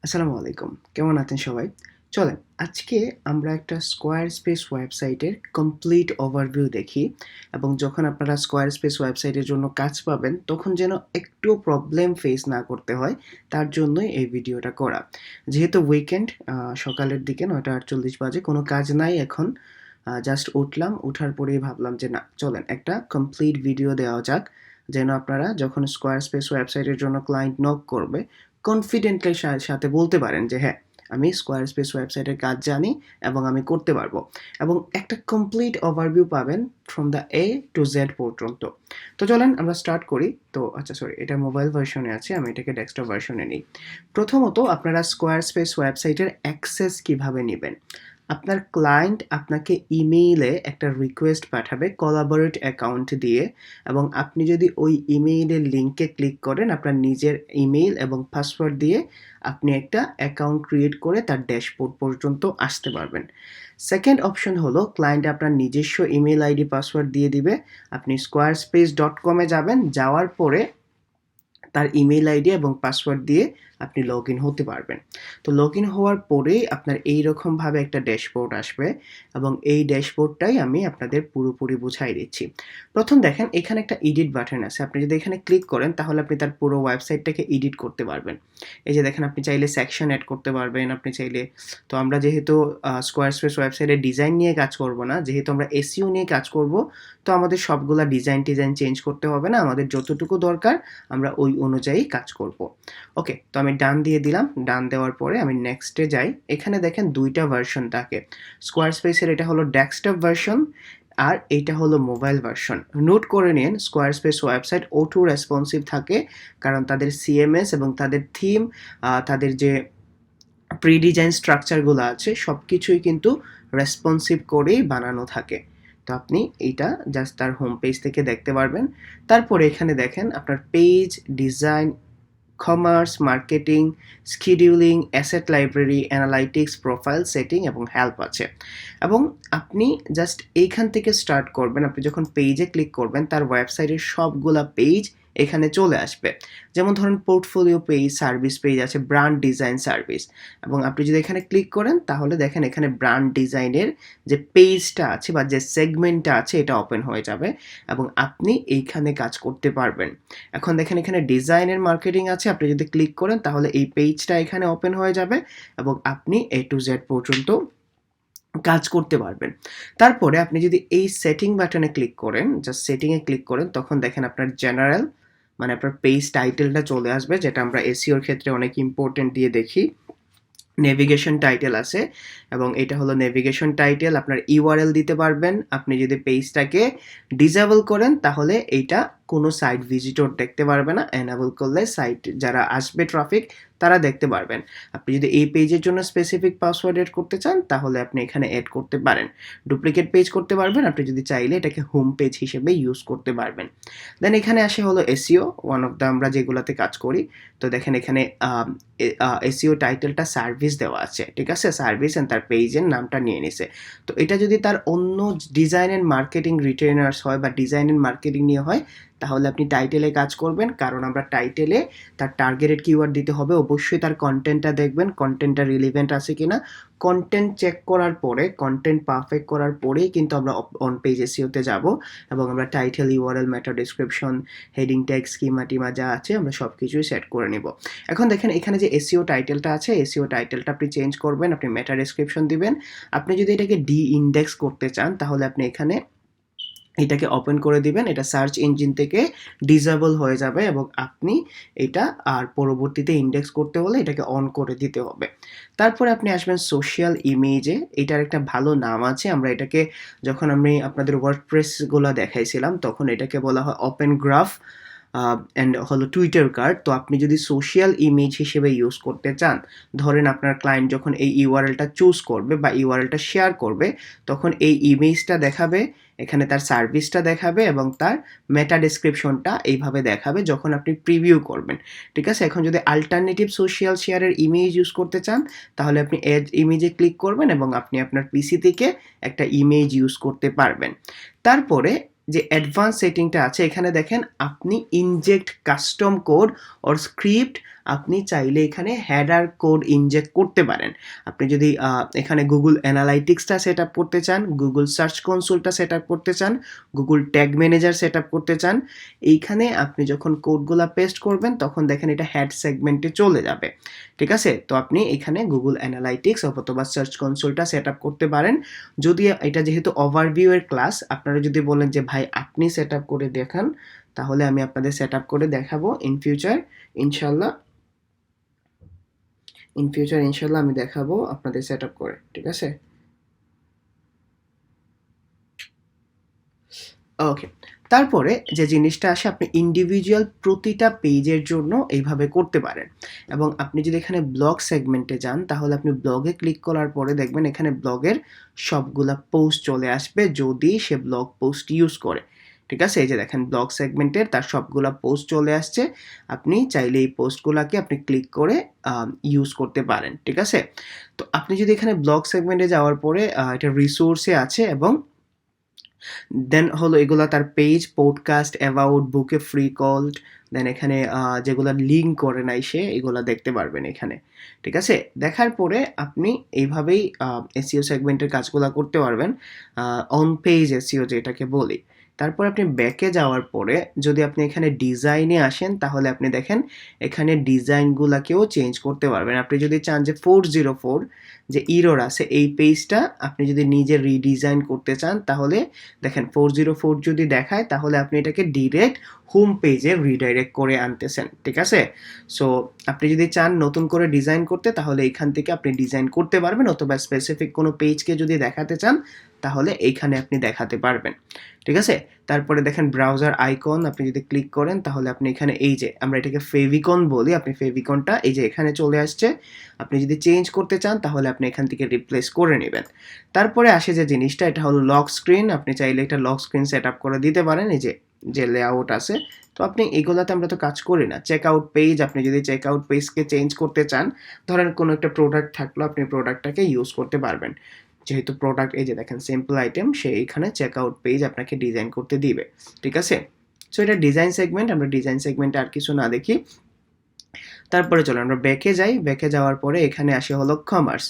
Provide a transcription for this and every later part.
আসসালামু আলাইকুম। কেমন আছেন সবাই? চলেন আজকে আমরা একটা Squarespace ওয়েবসাইটের কমপ্লিট ওভারভিউ দেখি এবং যখন আপনারা Squarespace ওয়েবসাইটের জন্য কাজ পাবেন তখন যেন একটুও প্রবলেম ফেস না করতে হয় তার জন্যই এই ভিডিওটা করা। যেহেতু উইকেন্ড সকালের দিকে ৯:৪৮ বাজে কোনো কাজ নাই এখন। জাস্ট উঠলাম, উঠার পরেই ভাবলাম যে না চলেন একটা কমপ্লিট ভিডিও দেওয়া যাক। যেন আপনারা যখন Squarespace ওয়েবসাইটের জন্য ক্লায়েন্ট নক করবে কনফিডেন্টলি সাথে বলতে পারেন যে হ্যাঁ, আমি Squarespace ওয়েবসাইটের কাজ জানি এবং আমি করতে পারবো। এবং একটা কমপ্লিট ওভারভিউ পাবেন from the A to Z পর্যন্ত। তো চলেন আমরা স্টার্ট করি। তো আচ্ছা সরি, এটা মোবাইল ভার্সনে আছে, আমি এটাকে ডেস্কটপ ভার্সনে নিই। প্রথমত আপনারা Squarespace ওয়েবসাইটের অ্যাক্সেস কিভাবে নিবেন? আপনার ক্লায়েন্ট আপনাকে ইমেইলে একটা রিকোয়েস্ট পাঠাবে কোলাবরেট অ্যাকাউন্ট দিয়ে এবং আপনি যদি ওই ইমেইলের লিঙ্কে ক্লিক করেন আপনার নিজের ইমেইল এবং পাসওয়ার্ড দিয়ে আপনি একটা অ্যাকাউন্ট ক্রিয়েট করে তার ড্যাশবোর্ড পর্যন্ত আসতে পারবেন। সেকেন্ড অপশন হলো ক্লায়েন্ট আপনার নিজস্ব ইমেইল আইডি পাসওয়ার্ড দিয়ে দিবে। আপনি squarespace.com এ যাবেন, যাওয়ার পরে তার ইমেইল আইডি এবং পাসওয়ার্ড দিয়ে আপনি লগ ইন হতে পারবেন। তো লগ ইন হওয়ার পরেই আপনার এইরকমভাবে একটা ড্যাশবোর্ড আসবে এবং এই ড্যাশবোর্ডটাই আমি আপনাদের পুরোপুরি বুঝাই দিচ্ছি। প্রথম দেখেন এখানে একটা এডিট বাটন আছে। আপনি যদি এখানে ক্লিক করেন তাহলে আপনি তার পুরো ওয়েবসাইটটাকে এডিট করতে পারবেন। এই যে দেখেন আপনি চাইলে সেকশন এড করতে পারবেন, আপনি চাইলে তো আমরা যেহেতু Squarespace ওয়েবসাইটের ডিজাইন নিয়ে কাজ করব না, যেহেতু আমরা এসইও নিয়ে কাজ করব, তো আমাদের সবগুলা ডিজাইন চেঞ্জ করতে হবে না। আমাদের যতটুকু দরকার আমরা ওই অনুযায়ী কাজ করব। ওকে, তো আমি ডান দিয়ে দিলাম। ডান দেওয়ার পরে আমি নেক্সটে যাই। এখানে দেখেন ২ টা ভার্সন থাকে। Squarespace-এর এটা হলো ডেস্কটপ ভার্সন আর এইটা হলো মোবাইল ভার্সন। নোট করে নিন Squarespace ওয়েবসাইট অটো রেসপন্সিভ থাকে কারণ তাদের সিএমএস এবং তাদের থিম, তাদের যে প্রি-ডিজাইন স্ট্রাকচারগুলো আছে সবকিছুই কিন্তু রেসপন্সিভ করেই বানানো থাকে। তো আপনি এইটা জাস্ট তার হোম পেজ থেকে দেখতে পারবেন। তারপরে এখানে দেখেন আপনার page, design, commerce, marketing, scheduling, asset library, analytics, profile setting এবং হেল্প আছে। এবং আপনি জাস্ট এইখান থেকে স্টার্ট করবেন। আপনি যখন পেজে ক্লিক করবেন তার ওয়েবসাইটের সবগুলা পেজ এখানে চলে আসবে। যেমন ধরুন পোর্টফোলিও পেজ, সার্ভিস পেজ আছে, ব্র্যান্ড ডিজাইন সার্ভিস। এবং আপনি যদি এখানে ক্লিক করেন তাহলে দেখেন এখানে ব্র্যান্ড ডিজাইনের যে পেজটা আছে বা যে সেগমেন্টটা আছে এটা ওপেন হয়ে যাবে এবং আপনি এইখানে কাজ করতে পারবেন। এখন দেখেন এখানে ডিজাইনের মার্কেটিং আছে, আপনি যদি ক্লিক করেন তাহলে এই পেজটা এখানে ওপেন হয়ে যাবে এবং আপনি A to Z পর্যন্ত কাজ করতে পারবেন। তারপরে আপনি যদি এই সেটিং বাটনে ক্লিক করেন, জাস্ট সেটিংয়ে ক্লিক করেন, তখন দেখেন আপনার জেনারেল মানে আপনার পেজ টাইটেলটা চলে আসবে, যেটা আমরা এসইওর ক্ষেত্রে অনেক ইম্পর্টেন্ট দিয়ে দেখি। নেভিগেশন টাইটেল আছে এবং এটা হলো নেভিগেশন টাইটেল। আপনার ইউআরএল দিতে পারবেন। আপনি যদি পেজটাকে ডিসেবল করেন তাহলে এইটা কোনো সাইট ভিজিটর দেখতে পারবে না। এনেবল করলে সাইট যারা আসবে ট্রাফিক তারা দেখতে পারবেন। আপনি যদি এই পেজের জন্য স্পেসিফিক পাসওয়ার্ড এড করতে চান তাহলে আপনি এখানে এড করতে পারেন। ডুপ্লিকেট পেজ করতে পারবেন, আপনি যদি চাইলে এটাকে হোম পেজ হিসেবে ইউজ করতে পারবেন। দেন এখানে আসে হলো এসইও, ওয়ান অফ দ্য আমরা যেগুলোতে কাজ করি। তো দেখেন এখানে এসইও টাইটেলটা সার্ভিস দেওয়া আছে, ঠিক আছে? সার্ভিস এন্ড তার পেজের নামটা নিয়ে নিছে। তো এটা যদি তার অন্য ডিজাইন এন্ড মার্কেটিং রিটেইনার্স হয় বা ডিজাইন এন্ড মার্কেটিং নিয়ে হয় তাহলে আপনি টাইটেলে কাজ করবেন, কারণ আমরা টাইটেলে তার টার্গেটেড কিওয়ার্ড দিতে হবে। অবশ্যই তার কন্টেন্টটা দেখবেন, কন্টেন্টটা রিলিভেন্ট আছে কিনা। কন্টেন্ট চেক করার পরে, কন্টেন্ট পারফেক্ট করার পরেই কিন্তু আমরা অন পেজ এসইওতে যাব এবং আমরা title, URL, meta description, heading tag, schema টিমা যা আছে আমরা সব কিছুই সেট করে নেব। এখন দেখেন এখানে যে এসইও টাইটেলটা আছে, এসইও টাইটেলটা আপনি চেঞ্জ করবেন, আপনি মেটা ডেসক্রিপশন দিবেন। আপনি যদি এটাকে ডি ইন্ডেক্স করতে চান তাহলে আপনি এখানে এটাকে ওপেন করে দিবেন। এটা সার্চ ইঞ্জিন থেকে ডিসেবল হয়ে যাবে এবং আপনি এটা আর পরবর্তীতে ইন্ডেক্স করতে হলে এটাকে অন করে দিতে হবে। তারপরে আপনি আসবেন সোশ্যাল ইমেজে। এটার একটা ভালো নাম আছে। আমরা এটাকে যখন আমি আপনাদের ওয়ার্ডপ্রেসগুলো দেখাইছিলাম তখন এটাকে বলা হয় ওপেন গ্রাফ অ্যান্ড হলো টুইটার কার্ড। তো আপনি যদি সোশ্যাল ইমেজ হিসেবে ইউজ করতে চান, ধরেন আপনার ক্লায়েন্ট যখন এই ইউআরএলটা চুজ করবে বা ইউআরএলটা শেয়ার করবে তখন এই ইমেজটা দেখাবে, এখানে তার সার্ভিসটা দেখাবে এবং তার মেটা ডেসক্রিপশনটা এইভাবে দেখাবে যখন আপনি প্রিভিউ করবেন, ঠিক আছে? এখন যদি অল্টারনেটিভ সোশ্যাল শেয়ারের ইমেজ ইউজ করতে চান তাহলে আপনি এড ইমেজে ক্লিক করবেন এবং আপনি আপনার পিসি থেকে একটা ইমেজ ইউজ করতে পারবেন। তারপরে যে অ্যাডভান্স সেটিংটা আছে এখানে দেখেন আপনি inject custom code or script আপনি চাইলে এখানে হেডার কোড ইনজেক্ট করতে পারেন। আপনি যদি এখানে গুগল অ্যানালাইটিক্সটা সেট আপ করতে চান, গুগল সার্চ কনসোলটা সেট আপ করতে চান, Google tag manager set up করতে চান, এইখানে আপনি যখন কোডগুলা পেস্ট করবেন তখন দেখেন এটা হেড সেগমেন্টে চলে যাবে। ঠিক আছে, তো আপনি এখানে গুগল অ্যানালাইটিক্স অথবা সার্চ কনসোলটা সেট আপ করতে পারেন। যদি এটা যেহেতু ওভারভিউ এর ক্লাস, আপনারা যদি বলেন যে ভাই আপনি সেট আপ করে দেখান, তাহলে আমি আপনাদের সেট আপ করে দেখাবো ইনশাল্লাহ ইনশাল্লাহ আমি দেখাবো আপনাদের সেট আপ করে। ঠিক আছে, ওকে। তারপরে যে জিনিসটা আসে, আপনি ইন্ডিভিজুয়াল প্রতিটা পেজের জন্য এইভাবে করতে পারেন। এবং আপনি যদি এখানে ব্লগ সেগমেন্টে যান, তাহলে আপনি ব্লগে ক্লিক করার পরে দেখবেন এখানে ব্লগের সবগুলা পোস্ট চলে আসবে যদি সে ব্লগ পোস্ট ইউজ করে। ঠিক আছে, এই যে দেখেন ব্লগ সেগমেন্টের তার সবগুলা পোস্ট চলে আসছে। আপনি চাইলে এই পোস্টগুলাকে আপনি ক্লিক করে ইউজ করতে পারেন। ঠিক আছে, তো আপনি যদি এখানে ব্লগ সেগমেন্টে যাওয়ার পরে এটা রিসোর্সে আছে এবং দেন হলো এগুলা তার পেজ, পডকাস্ট, অ্যাবাউট, বুকে ফ্রি কল্ড, দেন এখানে যেগুলা লিঙ্ক করে নাই সে, এগুলা দেখতে পারবেন এখানে। ঠিক আছে, দেখার পরে আপনি এইভাবেই এসইও সেগমেন্টের কাজগুলা করতে পারবেন, অন পেজ এসইও যেটাকে বলি। তারপর আপনি ব্যাকে যাওয়ার পরে যদি আপনি এখানে ডিজাইনে আসেন, তাহলে আপনি দেখেন এখানে ডিজাইনগুলাকেও চেঞ্জ করতে পারবেন। আপনি যদি চান যে 404 যে ইরর আছে এই পেজটা আপনি যদি নিজে রিডিজাইন করতে চান, তাহলে দেখেন 404 যদি দেখায় তাহলে আপনি এটাকে ডিরেক্ট হোম পেজে রিডাইরেক্ট করে আনতেছেন। ঠিক আছে, সো আপনি যদি চান নতুন করে ডিজাইন করতে, তাহলে এইখান থেকে আপনি ডিজাইন করতে পারবেন, অথবা স্পেসিফিক কোনো পেজকে যদি দেখাতে চান তাহলে এইখানে আপনি দেখাতে পারবেন। ঠিক আছে, তারপরে দেখেন ব্রাউজার আইকন, আপনি যদি ক্লিক করেন তাহলে আপনি এখানে এই যে আমরা এটাকে ফেভিকন বলি, আপনি ফেভিকনটা এই যে এখানে চলে আসছে। আপনি যদি চেঞ্জ করতে চান তাহলে আপনি এখান থেকে রিপ্লেস করে নেবেন। তারপরে আসে যে জিনিসটা, এটা হলো লক স্ক্রিন। আপনি চাইলে এটা লক স্ক্রিন সেট আপ করে দিতে পারেন, এই যে যে লেআউট আছে। তো আপনি এগুলাতে আমরা তো কাজ করি না। চেক আউট পেজ, আপনি যদি চেক আউট পেজকে চেঞ্জ করতে চান, ধরেন কোনো একটা প্রোডাক্ট থাকলো, আপনি প্রোডাক্টটাকে ইউজ করতে পারবেন। যেহেতু প্রোডাক্ট এই যে দেখেন সিম্পল আইটেম, সে এখানে চেক আউট পেজ আপনাকে ডিজাইন করতে দিবে। ঠিক আছে, সো এটা ডিজাইন সেগমেন্ট। আমরা ডিজাইন সেগমেন্টে আর কিছু না দেখি। তারপরে চলো আমরা ব্যাকে যাই। ব্যাকে যাওয়ার পরে এখানে আসে হলো কমার্স।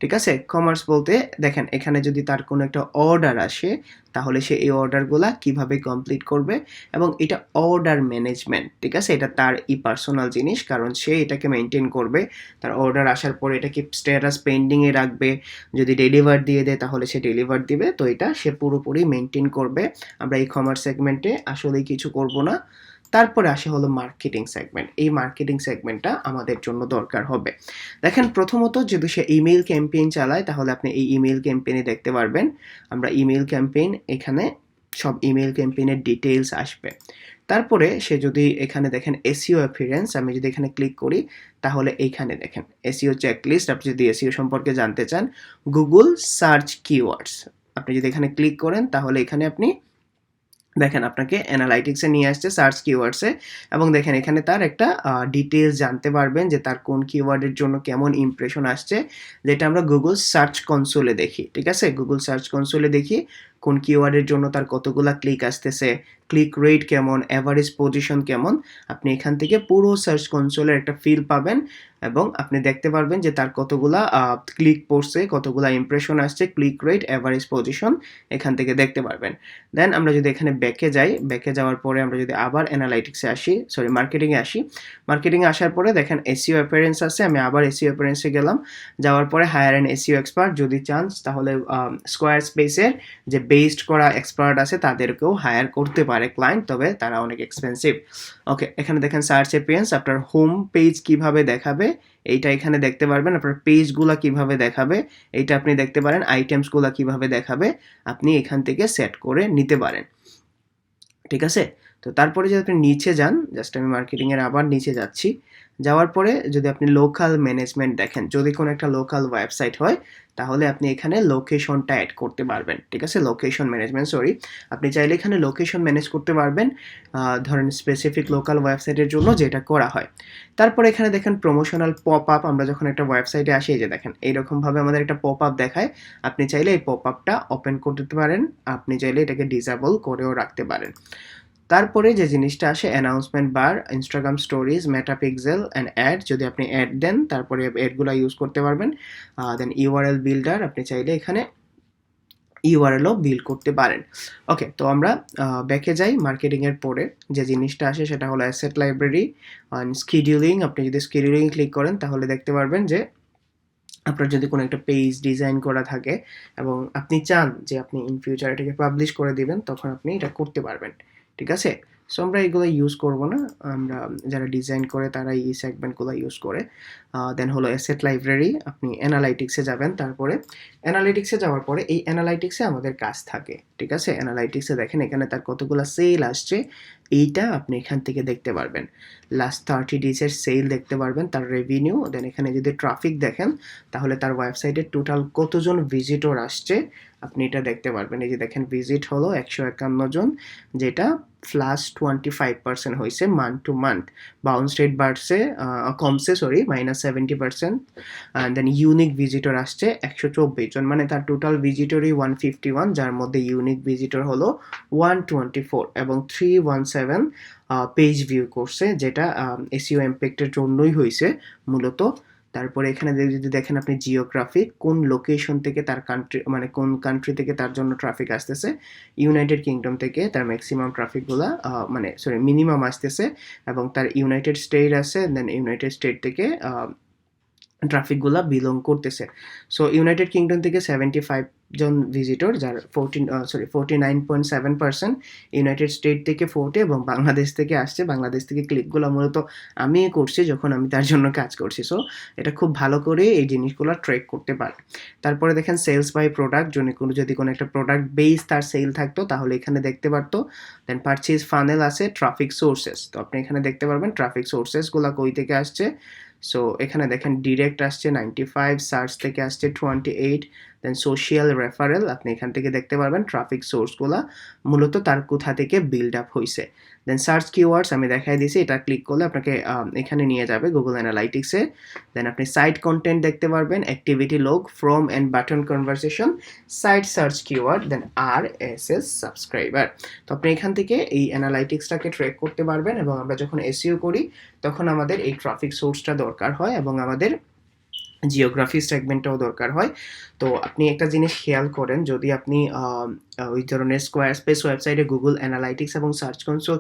ঠিক আছে, কমার্স বলতে দেখেন এখানে যদি তার কোনো একটা অর্ডার আসে, তাহলে সে এই অর্ডারগুলা কিভাবে কমপ্লিট করবে, এবং এটা অর্ডার ম্যানেজমেন্ট। ঠিক আছে, এটা তার পার্সোনাল জিনিস, কারণ সে এটাকে মেনটেন করবে। তার অর্ডার আসার পরে এটাকে স্ট্যাটাস পেন্ডিংয়ে রাখবে, যদি ডেলিভার দিয়ে দেয় তাহলে সে ডেলিভার দিবে। তো এটা সে পুরোপুরি মেনটেন করবে। আমরা এই কমার্স সেগমেন্টে আসলেই কিছু করব না। তারপরে আসে হলো মার্কেটিং সেগমেন্ট। এই মার্কেটিং সেগমেন্টটা আমাদের জন্য দরকার হবে। দেখেন প্রথমত যদি সে ইমেইল ক্যাম্পেইন চালায়, তাহলে আপনি এই ইমেইল ক্যাম্পেইনে দেখতে পারবেন। আমরা ইমেইল ক্যাম্পেইন, এখানে সব ইমেইল ক্যাম্পেইনের ডিটেইলস আসবে। তারপরে সে যদি এখানে দেখেন এসইও অ্যাপিয়ারেন্স, আমি যদি এখানে ক্লিক করি তাহলে এইখানে দেখেন এসইও চেকলিস্ট। আপনি যদি এসইও সম্পর্কে জানতে চান, গুগল সার্চ কিওয়ার্ডস, আপনি যদি এখানে ক্লিক করেন তাহলে এখানে আপনি দেখেন আপনাকে অ্যানালাইটিক্সে নিয়ে আসছে, সার্চ কিওয়ার্ডসে, এবং দেখেন এখানে তার একটা ডিটেলস জানতে পারবেন যে তার কোন কিওয়ার্ডের জন্য কেমন ইমপ্রেশন আসছে, যেটা আমরা গুগল সার্চ কনসোলে দেখি। ঠিক আছে, গুগল সার্চ কনসোলে দেখি কোন কিওয়ার্ডের জন্য তার কতগুলা ক্লিক আসতেছে, ক্লিক রেট কেমন, অ্যাভারেজ পজিশন কেমন। আপনি এখান থেকে পুরো সার্চ কনসোলের একটা ফিল পাবেন এবং আপনি দেখতে পারবেন যে তার কতগুলা ক্লিক পড়ছে, কতগুলা ইমপ্রেশন আসছে, ক্লিক রেট, অ্যাভারেজ পজিশন এখান থেকে দেখতে পারবেন। দেন আমরা যদি এখানে ব্যাকে যাই, ব্যাকে যাওয়ার পরে আমরা যদি আবার অ্যানালাইটিক্সে আসি, মার্কেটিংয়ে আসি, মার্কেটিংয়ে আসার পরে দেখেন এসইও অ্যাপিয়ারেন্স আছে। আমি আবার এসইও অ্যাপিয়ারেন্সে গেলাম, যাওয়ার পরে হায়ার অ্যান্ড এসইও এক্সপার্ট, যদি চান তাহলে স্কোয়ার স্পেসের যে বেসড করা এক্সপার্ট আছে তাদেরকেও হায়ার করতে পারে ক্লায়েন্ট, তবে তারা অনেক এক্সপেন্সিভ। ওকে, এখানে দেখেন সার্চ অ্যাপিয়ারেন্স, আপনার হোম পেজ কিভাবে দেখাবে এইটা এখানে দেখতে পারবেন, আপনার পেজগুলা কিভাবে দেখাবে এইটা আপনি দেখতে পারেন, আইটেমসগুলা কিভাবে দেখাবে আপনি এখান থেকে সেট করে নিতে পারেন। ঠিক আছে, তো তারপরে যদি আপনি নিচে যান, জাস্ট আমি মার্কেটিংয়ের আবার নিচে যাচ্ছি, যাওয়ার পরে যদি আপনি লোকাল ম্যানেজমেন্ট দেখেন, যদি কোনো একটা লোকাল ওয়েবসাইট হয় তাহলে আপনি এখানে লোকেশনটা অ্যাড করতে পারবেন। ঠিক আছে, লোকেশন ম্যানেজমেন্ট, আপনি চাইলে এখানে লোকেশন ম্যানেজ করতে পারবেন, ধরেন স্পেসিফিক লোকাল ওয়েবসাইটের জন্য যেটা করা হয়। তারপরে এখানে দেখেন প্রমোশনাল পপ আপ, আমরা যখন একটা ওয়েবসাইটে আসি, এই যে দেখেন এইরকমভাবে আমাদের একটা পপ আপ দেখায়। আপনি চাইলে এই পপ আপটা ওপেন করতে পারেন, আপনি চাইলে এটাকে ডিসেবল করেও রাখতে পারেন। তারপরে যে জিনিসটা আসে announcement bar, Instagram stories, Meta pixel and ad. যদি আপনি অ্যাড দেন তারপরে অ্যাডগুলো ইউজ করতে পারবেন। দেন ইউআরএল বিল্ডার, আপনি চাইলে এখানে ইউআরএলও বিল্ড করতে পারেন। ওকে, তো আমরা ব্যাকে যাই। মার্কেটিংয়ের পরে যে জিনিসটা আসে সেটা হলো অ্যাসেট লাইব্রেরি অ্যান্ড স্কিডিউলিং। আপনি যদি স্কিডিউলিং ক্লিক করেন তাহলে দেখতে পারবেন যে আপনার যদি কোনো একটা পেজ ডিজাইন করা থাকে এবং আপনি চান যে আপনি ইন ফিউচার এটাকে পাবলিশ করে দিবেন, তখন আপনি এটা করতে পারবেন। ঠিক আছে? সো আমরা এগুলো ইউজ করব না। আমরা যারা ডিজাইন করে তারা এই সেগমেন্টগুলো ইউজ করে। দেন হলো অ্যাসেট লাইব্রেরি। আপনি অ্যানালাইটিক্সে যাবেন। তারপরে অ্যানালাইটিক্সে যাওয়ার পরে এই অ্যানালাইটিক্সে আমাদের কাজ থাকে। ঠিক আছে? অ্যানালাইটিক্সে দেখেন এখানে তার কতগুলো সেল আসছে, এইটা আপনি এখান থেকে দেখতে পারবেন। লাস্ট 30 ডেজের সেল দেখতে পারবেন, তার রেভিনিউ। দেন এখানে যদি ট্রাফিক দেখেন তাহলে তার ওয়েবসাইটে টোটাল কতজন ভিজিটর আসছে আপনি এটা দেখতে পারবেন। এই যে দেখেন ভিজিট হলো 151 জন, যেটা +25% হয়েছে month to month. Bounce rate বাড়ছে, কমছে সরি, -70%। দেন ইউনিক ভিজিটর আসছে 124 জন, মানে তার টোটাল ভিজিটরই 151, যার মধ্যে ইউনিক ভিজিটর হলো 124 এবং 317 পেজ ভিউ করছে, যেটা এসইও ইম্প্যাক্টের জন্যই হয়েছে মূলত। তারপরে এখানে যদি দেখেন আপনি জিওগ্রাফি, কোন লোকেশন থেকে তার কান্ট্রি, মানে কোন কান্ট্রি থেকে তার জন্য ট্রাফিক আসতেছে। ইউনাইটেড কিংডম থেকে তার ম্যাক্সিমাম ট্রাফিকগুলা, মানে সরি মিনিমাম আসতেছে, এবং তার ইউনাইটেড স্টেট আছে, দেন ইউনাইটেড স্টেট থেকে ট্রাফিকগুলা বিলং করতেছে। সো ইউনাইটেড কিংডম থেকে 75 জন ভিজিটর, যার 49.7%, ইউনাইটেড স্টেট থেকে 40, এবং বাংলাদেশ থেকে আসছে। বাংলাদেশ থেকে ক্লিকগুলো মূলত আমি করছি যখন আমি তার জন্য কাজ করছি। সো এটা খুব ভালো করে এই জিনিসগুলো ট্র্যাক করতে পারে। তারপরে দেখেন সেলস বাই প্রোডাক্ট, যদি কোনো একটা প্রোডাক্ট বেস তার সেল থাকতো তাহলে এখানে দেখতে পারতো। দেন পারচেজ ফানেল আছে, ট্রাফিক সোর্সেস, তো আপনি এখানে দেখতে পারবেন ট্রাফিক সোর্সেসগুলো কই থেকে আসছে। সো এখানে দেখেন ডিরেক্ট আসছে 95, সার্চ থেকে আসছে 28, দেন সোশ্যাল রেফারেল, আপনি এখান থেকে দেখতে পারবেন ট্রাফিক সোর্সগুলা মূলত তার কোথা থেকে বিল্ড আপ হয়েছে। দেন সার্চ কিওয়ার্ডস আমি দেখাই দিয়েছি, এটা ক্লিক করলে আপনাকে এখানে নিয়ে যাবে গুগল অ্যানালাইটিক্সে। দেন আপনি সাইট কন্টেন্ট দেখতে পারবেন, activity log, from and button conversation, site search keyword, then RSS subscriber. তো আপনি এখান থেকে এই অ্যানালাইটিক্সটাকে ট্র্যাক করতে পারবেন, এবং আমরা যখন এসইও করি তখন আমাদের এই ট্রাফিক সোর্সটা দরকার হয় এবং আমাদের জিওগ্রাফি সেগমেন্টটাও দরকার হয়। তো আপনি একটা জিনিস খেয়াল করেন, যদি আপনি ওই ধরনের স্কোয়ারস্পেস ওয়েবসাইটে গুগল অ্যানালাইটিক্স এবং সার্চ কনসোল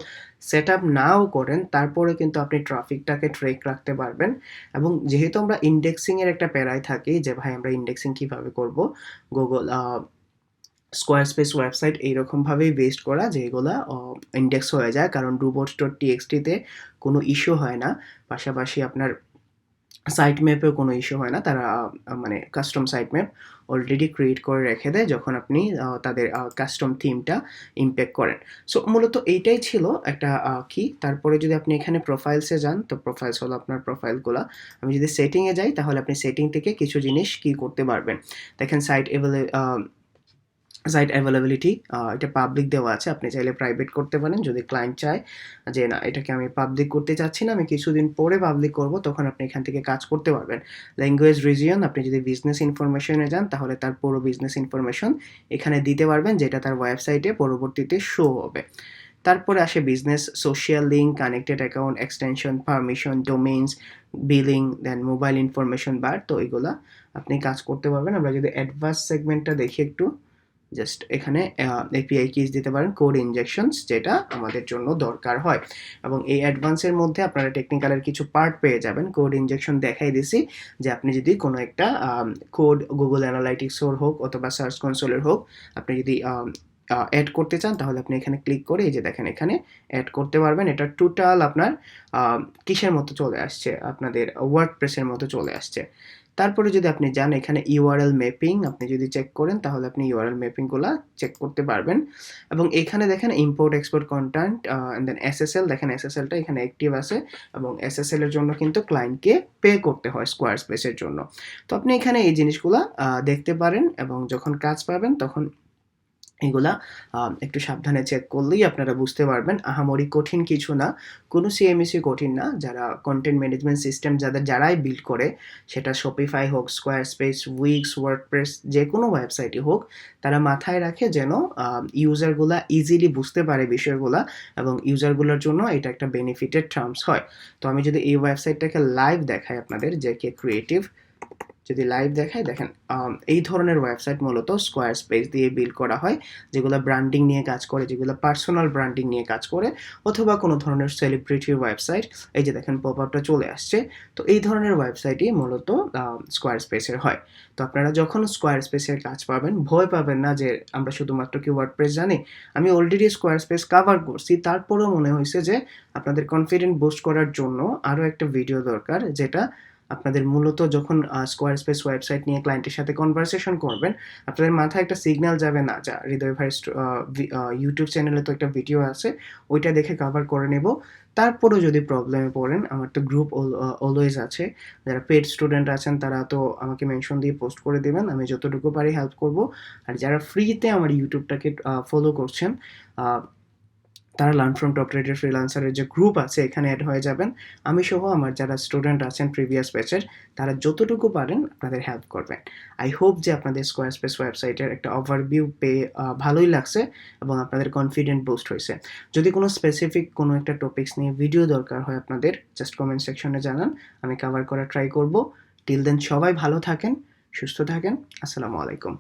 সেট আপ নাও করেন, তারপরে কিন্তু আপনি ট্রাফিকটাকে ট্র্যাক রাখতে পারবেন। এবং যেহেতু আমরা ইন্ডেক্সিংয়ের একটা প্যারায় থাকি যে ভাই আমরা ইন্ডেক্সিং কীভাবে করব, গুগল স্কোয়ারস্পেস ওয়েবসাইট এইরকমভাবেই বেস্ট করা যে এগুলা ইন্ডেক্স হয়ে যায়, কারণ robots.txt-তে কোনো ইস্যু হয় না। পাশাপাশি আপনার সাইট ম্যাপেও কোনো ইস্যু হয় না, তারা মানে custom site map already create করে রেখে দেয় যখন আপনি তাদের কাস্টম থিমটা ইমপ্যাক্ট করেন। সো মূলত এইটাই ছিল একটা কি। তারপরে যদি আপনি এখানে প্রোফাইলসে যান, তো প্রোফাইলস হলো আপনার প্রোফাইলগুলো। আমি যদি সেটিংয়ে যাই তাহলে আপনি সেটিং থেকে কিছু জিনিস কি করতে পারবেন। দেখেন সাইট অ্যাভেলেবিলিটি, এটা পাবলিক দেওয়া আছে, আপনি চাইলে প্রাইভেট করতে পারেন যদি ক্লায়েন্ট চায় যে না এটাকে আমি পাবলিক করতে চাচ্ছি না, আমি কিছুদিন পরে পাবলিক করব, তখন আপনি এখান থেকে কাজ করতে পারবেন। ল্যাঙ্গুয়েজ রিজিয়ন, আপনি যদি বিজনেস ইনফরমেশনে যান তাহলে তার পুরো বিজনেস ইনফরমেশন এখানে দিতে পারবেন, যেটা তার ওয়েবসাইটে পরবর্তীতে শো হবে। তারপরে আসে business, social link, connected account, extension, permission, domains, billing, then mobile information bar, তো এগুলা আপনি কাজ করতে পারবেন। আমরা যদি অ্যাডভান্স সেগমেন্টটা দেখি একটু, জাস্ট এখানে এপিআই কিজ দিতে পারেন, কোড ইনজেকশনস, যেটা আমাদের জন্য দরকার হয়। এবং এই অ্যাডভান্সের মধ্যে আপনারা টেকনিক্যালের কিছু পার্ট পেয়ে যাবেন। কোড ইনজেকশন দেখাই দিছি যে আপনি যদি কোনো একটা কোড গুগল অ্যানালাইটিক্সের হোক অথবা সার্চ কনসোলের হোক, আপনি যদি অ্যাড করতে চান তাহলে আপনি এখানে ক্লিক করে এই যে দেখেন এখানে অ্যাড করতে পারবেন। এটা টোটাল আপনার কিসের মতো চলে আসছে, আপনাদের ওয়ার্ডপ্রেসের মতো চলে আসছে। তারপরে যদি আপনি যান এখানে ইউআরএল ম্যাপিং, আপনি যদি চেক করেন তাহলে আপনি ইউআরএল ম্যাপিংগুলো চেক করতে পারবেন। এবং এখানে দেখেন import export content, and then SSL, দেখেন এসএসএলটা এখানে অ্যাক্টিভ আছে, এবং এসএসএল এর জন্য কিন্তু ক্লায়েন্টকে পে করতে হয় স্কোয়ারস্পেসের জন্য। তো আপনি এখানে এই জিনিসগুলো দেখতে পারেন, এবং যখন কাজ পাবেন তখন এগুলা একটু সাবধানে চেক করলেই আপনারা বুঝতে পারবেন। আহামরি কঠিন কিছু না। কোনো সিএমএসই কঠিন না। যারা কনটেন্ট ম্যানেজমেন্ট সিস্টেম যারাই বিল্ড করে, সেটা Shopify হোক, Squarespace, Wix, WordPress যেকোনো ওয়েবসাইটই হোক, তারা মাথায় রাখে যেন ইউজারগুলা ইজিলি বুঝতে পারে বিষয়গুলা এবং ইউজারগুলোর জন্য এটা একটা বেনিফিটেড টার্মস হয়। তো আমি যদি এই ওয়েবসাইটটাকে লাইভ দেখাই আপনাদের, জেকে ক্রিয়েটিভ যদি লাইভ দেখায়, দেখেন এই ধরনের ওয়েবসাইট মূলত স্কোয়ারস্পেস দিয়ে বিল্ড করা হয়, যেগুলো ব্র্যান্ডিং নিয়ে কাজ করে, যেগুলো পার্সোনাল ব্র্যান্ডিং নিয়ে কাজ করে, অথবা কোনো ধরনের সেলিব্রিটির ওয়েবসাইট। এই যে দেখেন পপ আপটা চলে আসছে। তো এই ধরনের ওয়েবসাইটই মূলত স্কোয়ারস্পেসের হয়। তো আপনারা যখন স্কোয়ারস্পেসের কাজ পাবেন, ভয় পাবেন না যে আমরা শুধুমাত্র কি ওয়ার্ডপ্রেস জানি। আমি অলরেডি স্কোয়ারস্পেস কভার করছি, তারপরেও মনে হয়েছে যে আপনাদের কনফিডেন্ট বুস্ট করার জন্য আরও একটা ভিডিও দরকার, যেটা আপনাদের মূলত যখন স্কোয়ারস্পেস ওয়েবসাইট নিয়ে ক্লায়েন্টের সাথে কনভারসেশন করবেন, আপনাদের মাথায় একটা সিগন্যাল যাবে না যা হৃদয় ভাইয়ের ইউটিউব চ্যানেলে তো একটা ভিডিও আছে, ওইটা দেখে কভার করে নেব। তারপরেও যদি প্রবলেমে পড়েন, আমার তো গ্রুপ অলওয়েজ আছে। যারা পেড স্টুডেন্ট আছেন তারা তো আমাকে মেনশন দিয়ে পোস্ট করে দেবেন, আমি যতটুকু পারি হেল্প করব। আর যারা ফ্রিতে আমার ইউটিউবটাকে ফলো করছেন, তারা লার্ন ফ্রম টপ রেটেড ফ্রিল্যান্সারের যে গ্রুপ আছে এখানে অ্যাড হয়ে যাবেন। আমি সহ আমার যারা স্টুডেন্ট আছেন প্রিভিয়াস ব্যাচের, তারা যতটুকু পারেন আপনাদের হেল্প করবেন। আই হোপ যে আপনাদের স্কোয়ারস্পেস ওয়েবসাইটের একটা ওভারভিউ পেয়ে ভালোই লাগছে এবং আপনাদের কনফিডেন্ট বুস্ট হয়েছে। যদি কোনো স্পেসিফিক কোনো একটা টপিকস নিয়ে ভিডিও দরকার হয় আপনাদের, জাস্ট কমেন্ট সেকশনে জানান, আমি কভার করার ট্রাই করব। টিল দেন সবাই ভালো থাকেন, সুস্থ থাকেন। আসসালামু আলাইকুম।